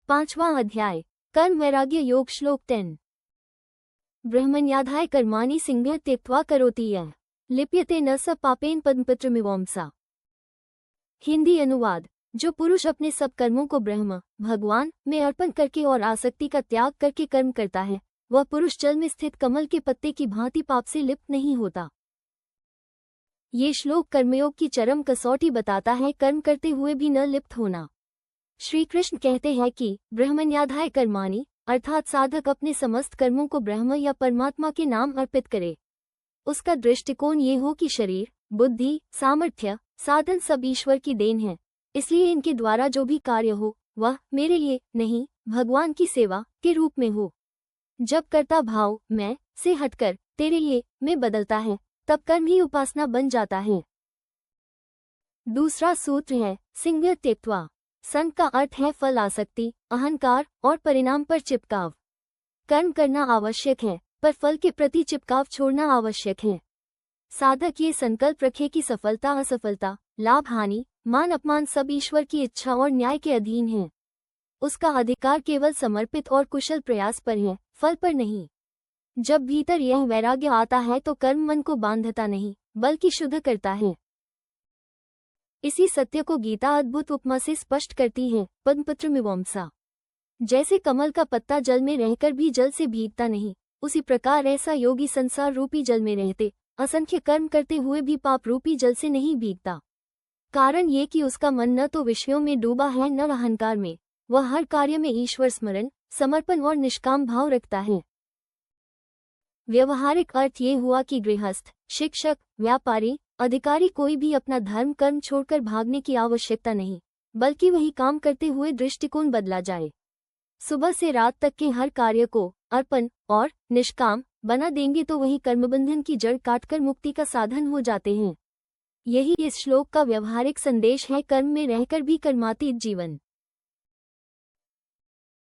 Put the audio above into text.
5वां अध्याय कर्म वैराग्य योग श्लोक 10। ब्रह्मण्याधाय कर्माणि सिंह त्यक्त्वा करोति यः लिप्यते न स पापेन पद्मपत्रमिवंसा। हिंदी अनुवाद। जो पुरुष अपने सब कर्मों को ब्रह्म भगवान में अर्पण करके और आसक्ति का त्याग करके कर्म करता है, वह पुरुष जल में स्थित कमल के पत्ते की भांति पाप से लिप्त नहीं होता। ये श्लोक कर्मयोग की चरम कसौटी बताता है, कर्म करते हुए भी न लिप्त होना। श्री कृष्ण कहते हैं कि ब्रह्मण्याधाय कर्माणि अर्थात साधक अपने समस्त कर्मों को ब्रह्म या परमात्मा के नाम अर्पित करे। उसका दृष्टिकोण ये हो कि शरीर, बुद्धि, सामर्थ्य, साधन सब ईश्वर की देन है, इसलिए इनके द्वारा जो भी कार्य हो वह मेरे लिए नहीं, भगवान की सेवा के रूप में हो। जब कर्ता भाव मैं से हटकर तेरे लिए में बदलता है, तब कर्म ही उपासना बन जाता है। दूसरा सूत्र है सिंह त्यक्त्वा। संग का अर्थ है फल आसक्ति, अहंकार और परिणाम पर चिपकाव। कर्म करना आवश्यक है, पर फल के प्रति चिपकाव छोड़ना आवश्यक है। साधक ये संकल्प रखे कि सफलता असफलता, लाभ हानि, मान अपमान सब ईश्वर की इच्छा और न्याय के अधीन है। उसका अधिकार केवल समर्पित और कुशल प्रयास पर है, फल पर नहीं। जब भीतर यह वैराग्य आता है तो कर्म मन को बांधता नहीं, बल्कि शुद्ध करता है। इसी सत्य को गीता अद्भुत उपमा से स्पष्ट करती है, पद्मपत्रमिवंसा। जैसे कमल का पत्ता जल में रहकर भी जल से भीगता नहीं, उसी प्रकार ऐसा योगी संसार रूपी जल में रहते असंख्य कर्म करते हुए भी पाप रूपी जल से नहीं भीगता। कारण ये कि उसका मन न तो विषयों में डूबा है न अहंकार में। वह हर कार्य में ईश्वर स्मरण, समर्पण और निष्काम भाव रखता है। व्यवहारिक अर्थ ये हुआ कि गृहस्थ, शिक्षक, व्यापारी, अधिकारी कोई भी अपना धर्म कर्म छोड़कर भागने की आवश्यकता नहीं, बल्कि वही काम करते हुए दृष्टिकोण बदला जाए। सुबह से रात तक के हर कार्य को अर्पण और निष्काम बना देंगे तो वही कर्मबंधन की जड़ काटकर मुक्ति का साधन हो जाते हैं। यही इस श्लोक का व्यवहारिक संदेश है, कर्म में रहकर भी कर्मातीत जीवन।